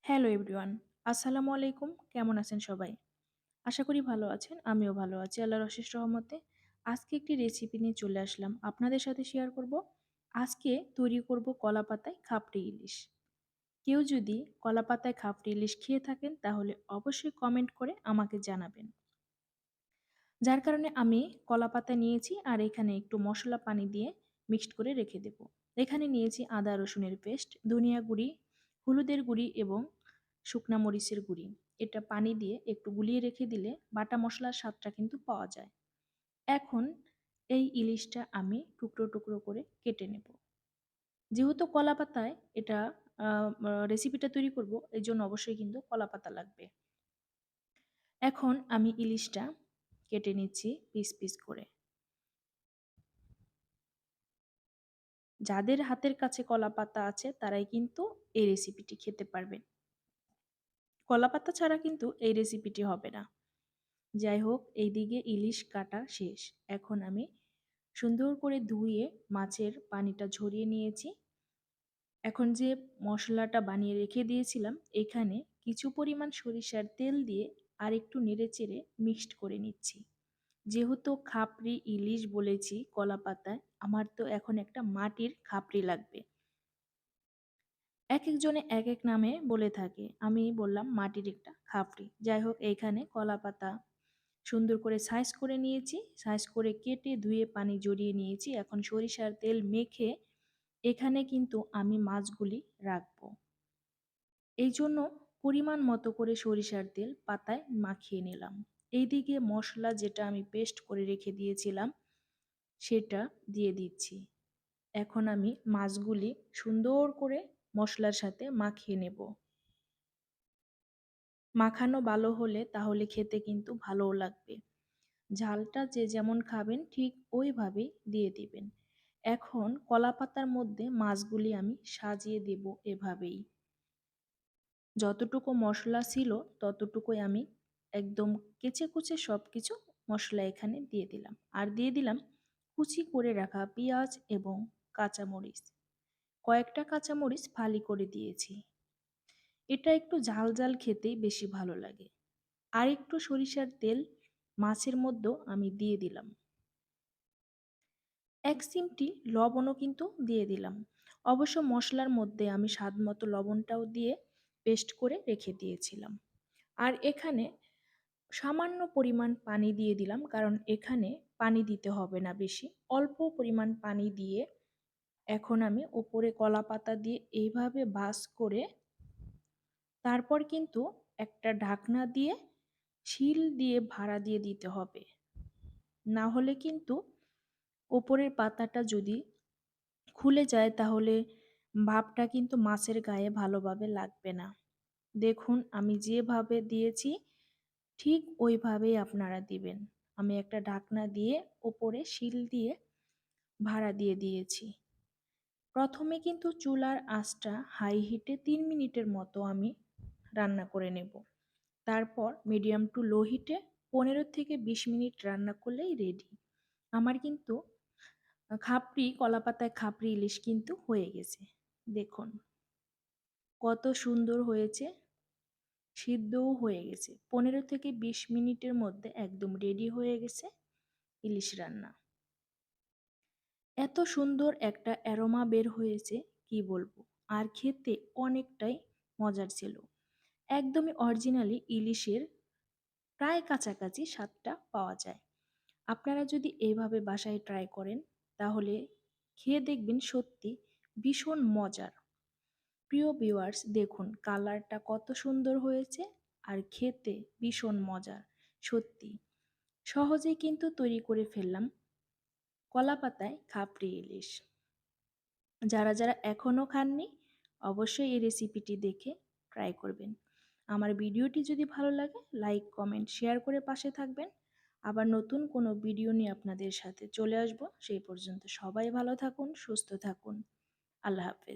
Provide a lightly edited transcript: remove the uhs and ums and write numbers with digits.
Hello everyone, আসসালামু আলাইকুম। কেমন আছেন সবাই? আশা করি ভালো আছেন। আমিও ভালো আছি আল্লাহর অশেষ রহমতে। আজকে একটি রেসিপি নিয়ে চলে আসলাম। আপনাদের সাথে শেয়ার করব। আজকে তৈরি করব কলাপাতায় খাপড়ি ইলিশ। কেউ যদি কলাপাতায় খাপড়ি ইলিশ খেয়ে থাকেন তাহলে অবশ্যই কমেন্ট করে আমাকে জানাবেন। যার কারণে আমি কলাপাতা নিয়েছি আর এখানে একটু মশলা পানি দিয়ে মিক্সড করে রেখে দেব। এখানে নিয়েছি আদা রসুনের পেস্ট, ধনিয়া গুঁড়ি, হলুদের গুঁড়ি এবং শুকনা মরিচের গুঁড়ি। এটা পানি দিয়ে একটু গুলিয়ে রেখে দিলে বাটা মশলার স্বাদটা কিন্তু পাওয়া যায়। এখন এই ইলিশটা আমি টুকরো টুকরো করে কেটে নেব। যেহেতু কলাপাতায় এটা রেসিপিটা তৈরি করব, এই জন্য অবশ্যই কিন্তু কলাপাতা লাগবে। এখন আমি ইলিশটা কেটে নিচ্ছি পিস পিস করে। যাদের হাতের কাছে কলাপাতা আছে তারাই কিন্তু এই রেসিপিটি খেতে পারবেন। কলাপাতা ছাড়া কিন্তু এই রেসিপিটি হবে না। যাই হোক, এইদিকে ইলিশ কাটা শেষ। এখন আমি সুন্দর করে ধুয়ে মাছের পানিটা ঝরিয়ে নিয়েছি। এখন যে মশলাটা বানিয়ে রেখে দিয়েছিলাম, এখানে কিছু পরিমাণ সরিষার তেল দিয়ে আর একটু নেড়েচেড়ে মিক্সড করে নিচ্ছি। যেহেতু খাপড়ি ইলিশ বলেছি কলাপাতায়, আমার তো এখন একটা মাটির খাপড়ি লাগবে। একেকজনে একেক নামে বলে থাকে। আমি বললাম মাটির একটা খাপড়ি। যাই হোক, এইখানে কলাপাতা সুন্দর করে সাইজ করে নিয়েছি। সাইজ করে কেটে ধুয়ে পানি জড়িয়ে নিয়েছি। এখন সরিষার তেল মেখে এখানে কিন্তু আমি মাছগুলি রাখবো। এইজন্য পরিমাণ মতো করে সরিষার তেল পাতায় মাখিয়ে নিলাম। এইদিকে মসলা যেটা আমি পেস্ট করে রেখে দিয়েছিলাম সেটা দিয়ে দিচ্ছি। এখন আমি মাছগুলি সুন্দর করে মশলার সাথে মাখিয়ে নেব। মাখানো ভালো হলে তাহলে খেতে কিন্তু ভালোও লাগবে। ঝালটা যে যেমন খাবেন ঠিক ওইভাবেই দিয়ে দিবেন। এখন কলাপাতার মধ্যে মাছগুলি আমি সাজিয়ে দেব এভাবেই। যতটুকু মশলা ছিল ততটুকুই আমি একদম কেচে কুচে সব কিছু মশলা এখানে দিয়ে দিলাম। আর দিয়ে দিলাম কুচি করে রাখা পেঁয়াজ এবং কাঁচামরিচ। কয়েকটা কাঁচামরিচ ফালি করে দিয়েছি। এটা একটু ঝাল ঝাল খেতেই বেশি ভালো লাগে। আর একটু সরিষার তেল মাছের মধ্যেও আমি দিয়ে দিলাম। এক চিমটি লবণও কিন্তু দিয়ে দিলাম। অবশ্য মশলার মধ্যে আমি স্বাদ মতো লবণটাও দিয়ে পেস্ট করে রেখে দিয়েছিলাম। আর এখানে সামান্য পরিমাণ পানি দিয়ে দিলাম, কারণ এখানে পানি দিতে হবে না বেশি। অল্প পরিমাণ পানি দিয়ে এখন আমি ওপরে কলা পাতা দিয়ে এইভাবে ভাঁজ করে তারপর কিন্তু একটা ঢাকনা দিয়ে শিল দিয়ে ভাড়া দিয়ে দিতে হবে। না হলে কিন্তু ওপরের পাতাটা যদি খুলে যায় তাহলে ভাপটা কিন্তু মাছের গায়ে ভালোভাবে লাগবে না। দেখুন আমি যেভাবে দিয়েছি ঠিক ওইভাবেই আপনারা দিবেন। আমি একটা ঢাকনা দিয়ে ওপরে শিল দিয়ে ভাড়া দিয়ে দিয়েছি। প্রথমে কিন্তু চুলার আঁচটা হাই হিটে ৩ মিনিটের মতো আমি রান্না করে নেব। তারপর মিডিয়াম টু লো হিটে ১৫ থেকে ২০ মিনিট রান্না করলেই রেডি। আমার কিন্তু খাপড়ি কলাপাতায় খাপড়ি ইলিশ কিন্তু হয়ে গেছে। দেখুন কত সুন্দর হয়েছে, সিদ্ধও হয়ে গেছে। ১৫ থেকে ২০ মিনিটের মধ্যে একদম রেডি হয়ে গেছে ইলিশ রান্না। এত সুন্দর একটা অ্যারোমা বের হয়েছে কি বলবো। আর খেতে অনেকটাই মজার ছিল। একদমই অরিজিনালি ইলিশের প্রায় কাছাকাছি স্বাদটা পাওয়া যায়। আপনারা যদি এইভাবে বাসায় ট্রাই করেন তাহলে খেয়ে দেখবেন সত্যি ভীষণ মজার। প্রিয় ভিউয়ার্স, দেখুন কালারটা কত সুন্দর হয়েছে আর খেতে ভীষণ মজার। সত্যি সহজেই কিন্তু তৈরি করে ফেললাম কলাপাতায় খাপড়ি ইলিশ। যারা যারা এখনও খাননি অবশ্যই এই রেসিপিটি দেখে ট্রাই করবেন। আমার ভিডিওটি যদি ভালো লাগে লাইক কমেন্ট শেয়ার করে পাশে থাকবেন। আবার নতুন কোনো ভিডিও নিয়ে আপনাদের সাথে চলে আসব। সেই পর্যন্ত সবাই ভালো থাকুন, সুস্থ থাকুন। আল্লাহ হাফেজ।